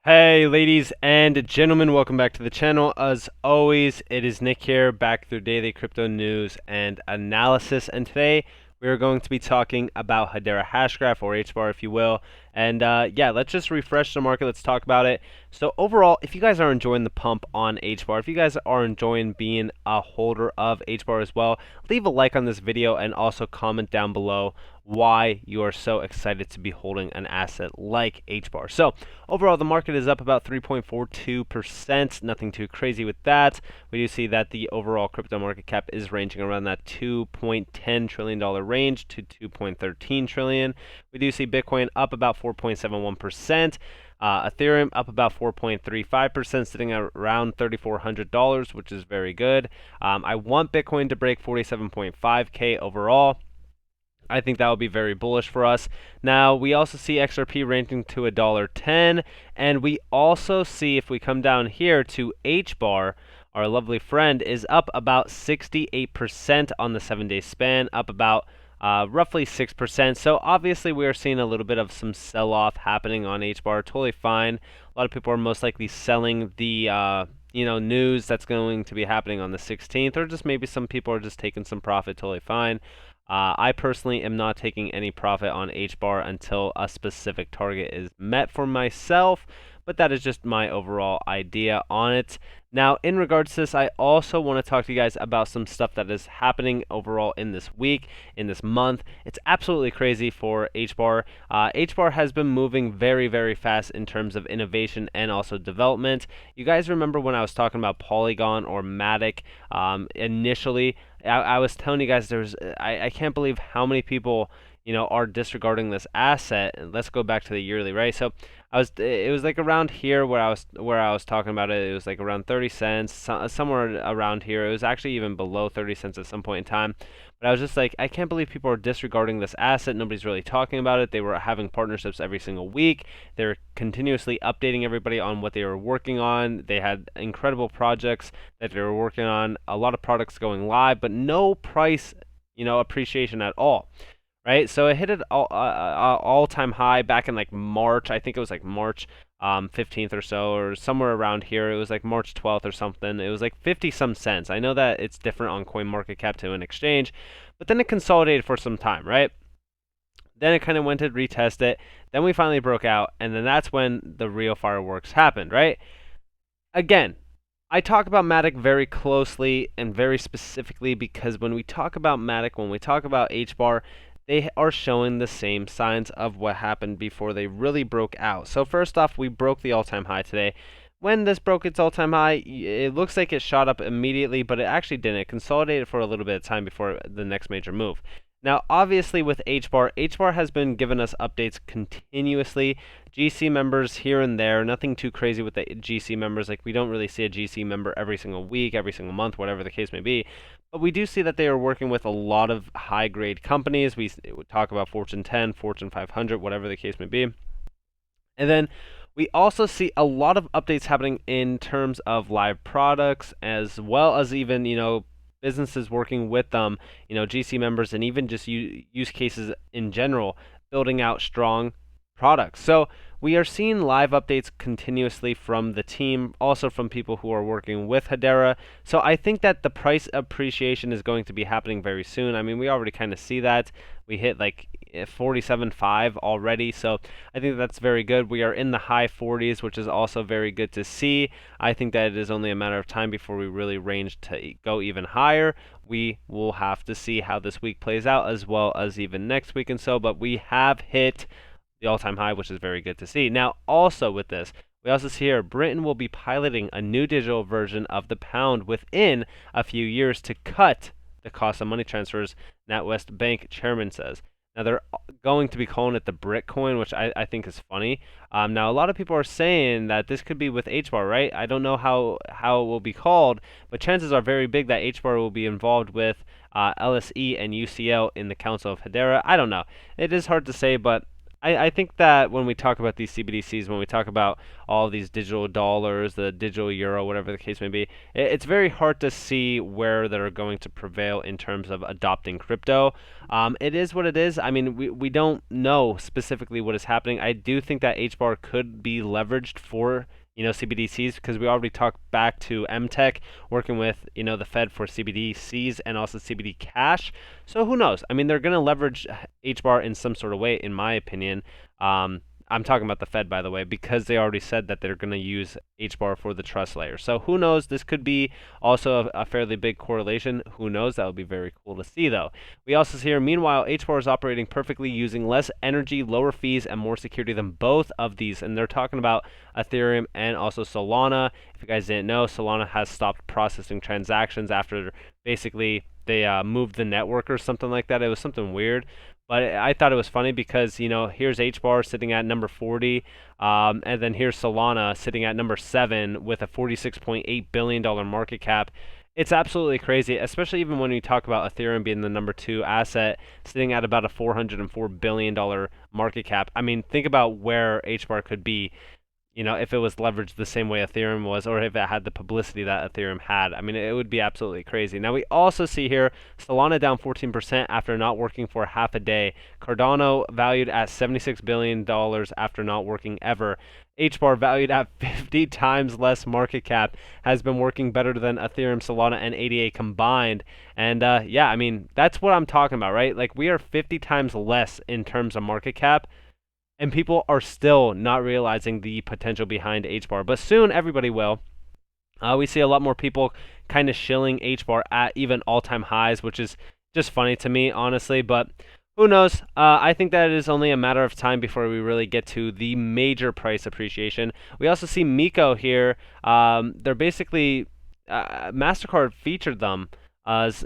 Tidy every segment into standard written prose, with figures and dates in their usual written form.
Hey ladies and gentlemen, welcome back to the channel. As always, it is Nick here, back through daily crypto news and analysis, and today we are going to be talking about Hedera Hashgraph, or HBAR if you will. And yeah, let's just refresh the market, let's talk about it. So overall, if you guys are enjoying the pump on HBAR, if you guys are enjoying being a holder of HBAR as well, leave a like on this video and also comment down below why you are so excited to be holding an asset like HBAR. So overall, the market is up about 3.42%, nothing too crazy with that. We do see that the overall crypto market cap is ranging around that $2.10 trillion range to $2.13 trillion. We do see Bitcoin up about 4.71%. Ethereum up about 4.35%, sitting at around $3,400, which is very good. I want Bitcoin to break 47.5K overall. I think that would be very bullish for us. Now, we also see XRP ranging to $1.10, and we also see, if we come down here to HBAR, our lovely friend, is up about 68% on the 7-day span, up about roughly 6%. So obviously we are seeing a little bit of some sell-off happening on HBAR. Totally fine. A lot of people are most likely selling the news that's going to be happening on the 16th, or just maybe some people are just taking some profit. Totally fine. I personally am not taking any profit on HBAR until a specific target is met for myself, but that is just my overall idea on it. Now, in regards to this, I also want to talk to you guys about some stuff that is happening overall in this week, in this month. It's absolutely crazy for HBAR. HBAR has been moving very, very fast in terms of innovation and also development. You guys remember when I was talking about Polygon or Matic initially? I was telling you guys I can't believe how many people are disregarding this asset. And let's go back to the yearly, right? So it was like around here where I was talking about it. It was like around 30 cents, somewhere around here. It was actually even below 30 cents at some point in time. But I was just like, I can't believe people are disregarding this asset. Nobody's really talking about it. They were having partnerships every single week. They're continuously updating everybody on what they were working on. They had incredible projects that they were working on, a lot of products going live, but no price, appreciation at all. Right, so it hit an all-time high back in like March. I think it was like March 15th or so, or somewhere around here. It was like March 12th or something. It was like 50 some cents. I know that it's different on CoinMarketCap to an exchange, but then it consolidated for some time, right? Then it kind of went to retest it. Then we finally broke out, and then that's when the real fireworks happened, right? Again, I talk about Matic very closely and very specifically because when we talk about Matic, when we talk about HBAR, they are showing the same signs of what happened before they really broke out. So first off, we broke the all-time high today. When this broke its all-time high, it looks like it shot up immediately, but it actually didn't. It consolidated for a little bit of time before the next major move. Now, obviously with HBAR has been giving us updates continuously. GC members here and there, nothing too crazy with the GC members. Like, we don't really see a GC member every single week, every single month, whatever the case may be. But we do see that they are working with a lot of high-grade companies. We talk about Fortune 10, Fortune 500, whatever the case may be. And then we also see a lot of updates happening in terms of live products, as well as even, businesses working with them, GC members, and even just use cases in general, building out strong products. So we are seeing live updates continuously from the team, also from people who are working with Hedera. So I think that the price appreciation is going to be happening very soon. I mean, we already kind of see that. We hit like 47.5 already, so I think that's very good. We are in the high 40s, which is also very good to see. I think that it is only a matter of time before we really range to go even higher. We will have to see how this week plays out, as well as even next week and so, but we have hit the all-time high, which is very good to see. Now, also with this, we also see here Britain will be piloting a new digital version of the pound within a few years to cut the cost of money transfers, NatWest Bank chairman says. Now, they're going to be calling it the Britcoin, which I think is funny. Now, a lot of people are saying that this could be with HBAR, right? I don't know how it will be called, but chances are very big that HBAR will be involved with LSE and UCL in the Council of Hedera. I don't know. It is hard to say, but I think that when we talk about these CBDCs, when we talk about all these digital dollars, the digital euro, whatever the case may be, it's very hard to see where they're going to prevail in terms of adopting crypto. It is what it is. I mean, we don't know specifically what is happening. I do think that HBAR could be leveraged for CBDCs, because we already talked back to MTech working with the Fed for CBDCs and also CBD Cash. So who knows? I mean, they're going to leverage HBAR in some sort of way, in my opinion. I'm talking about the Fed, by the way, because they already said that they're going to use HBAR for the trust layer. So who knows? This could be also a fairly big correlation. Who knows? That would be very cool to see, though. We also see here, meanwhile, HBAR is operating perfectly using less energy, lower fees, and more security than both of these. And they're talking about Ethereum and also Solana. If you guys didn't know, Solana has stopped processing transactions after basically they moved the network or something like that. It was something weird. But I thought it was funny because, here's HBAR sitting at number 40, and then here's Solana sitting at number 7 with a $46.8 billion market cap. It's absolutely crazy, especially even when we talk about Ethereum being the number 2 asset, sitting at about a $404 billion market cap. I mean, think about where HBAR could be, if it was leveraged the same way Ethereum was, or if it had the publicity that Ethereum had. I mean, it would be absolutely crazy. Now, we also see here Solana down 14% after not working for half a day. Cardano valued at $76 billion after not working ever. HBAR valued at 50 times less market cap has been working better than Ethereum, Solana, and ADA combined. And yeah, I mean, that's what I'm talking about, right? Like, we are 50 times less in terms of market cap, and people are still not realizing the potential behind HBAR. But soon, everybody will. We see a lot more people kind of shilling HBAR at even all-time highs, which is just funny to me, honestly. But who knows? I think that it is only a matter of time before we really get to the major price appreciation. We also see Miko here. They're basically Mastercard featured them as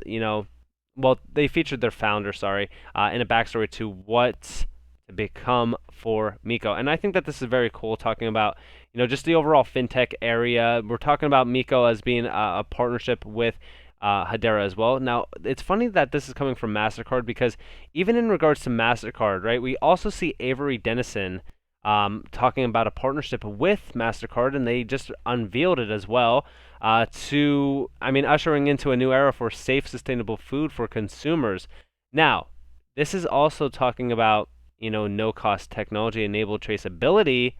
well, they featured their founder, sorry, in a backstory to what to become for Miko. And I think that this is very cool, talking about just the overall fintech area. We're talking about Miko as being a partnership with Hedera as well. Now, it's funny that this is coming from Mastercard, because even in regards to Mastercard, right, we also see Avery Dennison talking about a partnership with Mastercard, and they just unveiled it as well, ushering into a new era for safe, sustainable food for consumers. Now, this is also talking about no-cost technology-enabled traceability.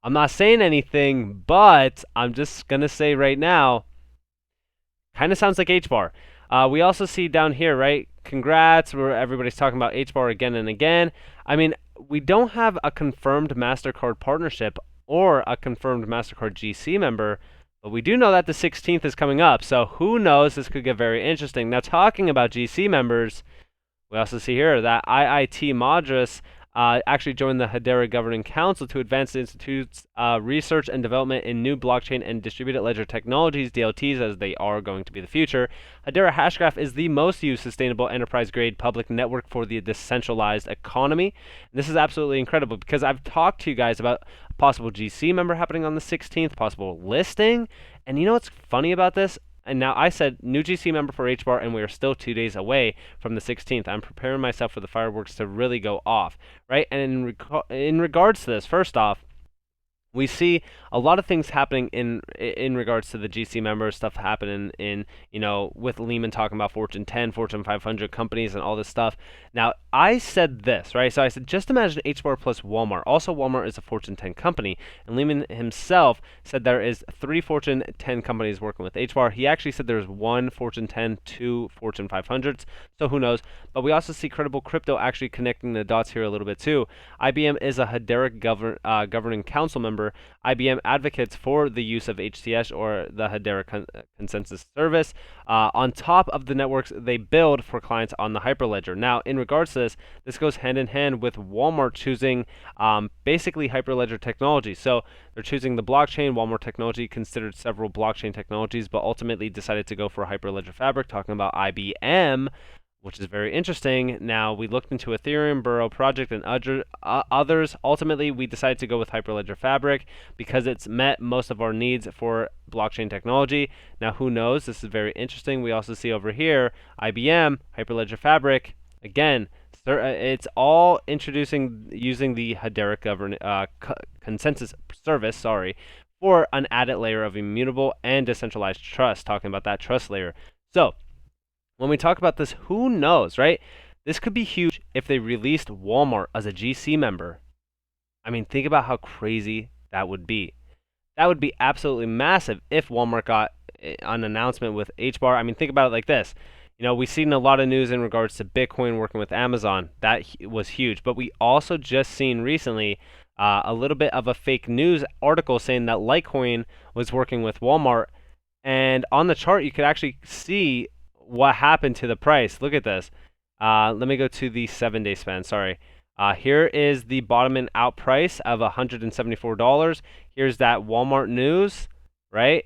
I'm not saying anything, but I'm just going to say right now, kind of sounds like HBAR. We also see down here, right, congrats, where everybody's talking about HBAR again and again. I mean, we don't have a confirmed Mastercard partnership or a confirmed Mastercard GC member, but we do know that the 16th is coming up, so who knows, this could get very interesting. Now, talking about GC members, we also see here that IIT Madras actually joined the Hedera Governing Council to advance the Institute's research and development in new blockchain and distributed ledger technologies, DLTs, as they are going to be the future. Hedera Hashgraph is the most used sustainable enterprise-grade public network for the decentralized economy. And this is absolutely incredible, because I've talked to you guys about a possible GC member happening on the 16th, possible listing. And you know what's funny about this? And now I said new GC member for HBAR, and we are still 2 days away from the 16th. I'm preparing myself for the fireworks to really go off, right? And in regards to this, first off, we see a lot of things happening in regards to the GC members, stuff happening in with Lehman talking about Fortune 10, Fortune 500 companies and all this stuff. Now, I said this, right? So I said, just imagine HBAR plus Walmart. Also, Walmart is a Fortune 10 company, and Lehman himself said there is 3 Fortune 10 companies working with HBAR. He actually said there's 1 Fortune 10, 2 Fortune 500s, so who knows? But we also see Credible Crypto actually connecting the dots here a little bit too. IBM is a Hedera governing council member. IBM advocates for the use of HCS, or the Hedera Consensus Service, on top of the networks they build for clients on the Hyperledger. Now, in regards to this goes hand in hand with Walmart choosing basically Hyperledger technology. So they're choosing the blockchain. Walmart technology considered several blockchain technologies, but ultimately decided to go for Hyperledger Fabric, talking about IBM, which is very interesting. Now, we looked into Ethereum, Burrow Project, and others. Ultimately, we decided to go with Hyperledger Fabric because it's met most of our needs for blockchain technology. Now, who knows? This is very interesting. We also see over here, IBM, Hyperledger Fabric, again, It's all introducing using the Hedera consensus service, sorry, for an added layer of immutable and decentralized trust, talking about that trust layer. So, when we talk about this, who knows, right? This could be huge if they released Walmart as a GC member. I mean, think about how crazy that would be. That would be absolutely massive if Walmart got an announcement with HBAR. I mean, think about it like this. We've seen a lot of news in regards to Bitcoin working with Amazon. That was huge. But we also just seen recently a little bit of a fake news article saying that Litecoin was working with Walmart. And on the chart, you could actually see what happened to the price. Look at this. Let me go to the 7-day span. Sorry. Here is the bottoming out price of $174. Here's that Walmart news, right?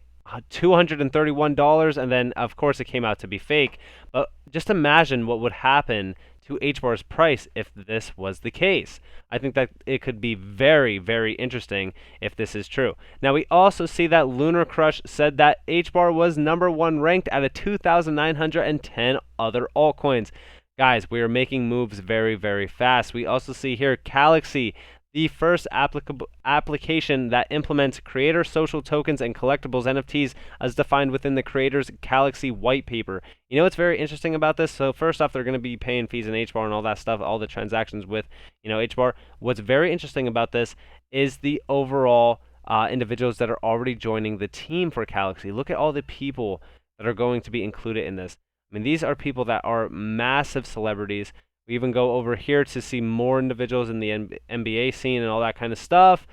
$231, and then of course it came out to be fake. But just imagine what would happen to HBAR's price if this was the case. I think that it could be very, very interesting if this is true. Now we also see that Lunar Crush said that HBAR was #1 ranked out of 2,910 other altcoins. Guys, we are making moves very, very fast. We also see here Galaxy, the first application that implements creator social tokens and collectibles NFTs as defined within the creator's Galaxy white paper. You know what's very interesting about this? So first off, they're going to be paying fees in HBAR and all that stuff, all the transactions with, HBAR. What's very interesting about this is the overall individuals that are already joining the team for Galaxy. Look at all the people that are going to be included in this. I mean, these are people that are massive celebrities. We even go over here to see more individuals in the NBA scene and all that kind of stuff,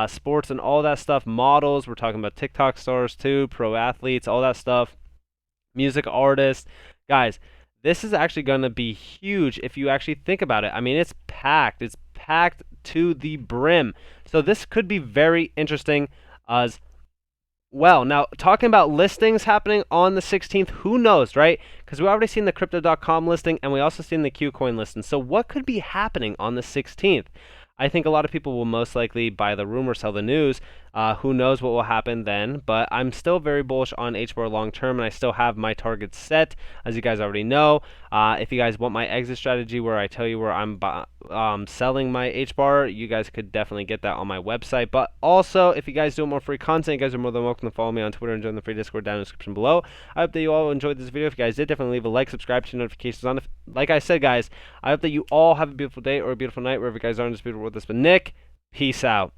sports and all that stuff, models. We're talking about TikTok stars too, pro athletes, all that stuff, music artists. Guys, this is actually going to be huge if you actually think about it. I mean, it's packed. It's packed to the brim. So this could be very interesting as well. Now, talking about listings happening on the 16th, who knows, right? Because we already seen the Crypto.com listing, and we also seen the KuCoin listing. So what could be happening on the 16th? I think a lot of people will most likely buy the rumor, sell the news. Who knows what will happen then? But I'm still very bullish on HBAR long term, and I still have my targets set, as you guys already know. If you guys want my exit strategy, where I tell you where I'm selling my HBAR, you guys could definitely get that on my website. But also, if you guys do want more free content, you guys are more than welcome to follow me on Twitter and join the free Discord down in the description below. I hope that you all enjoyed this video. If you guys did, definitely leave a like, subscribe, turn notifications on. Like I said, guys, I hope that you all have a beautiful day or a beautiful night wherever you guys are in this beautiful world. This has been Nick. Peace out.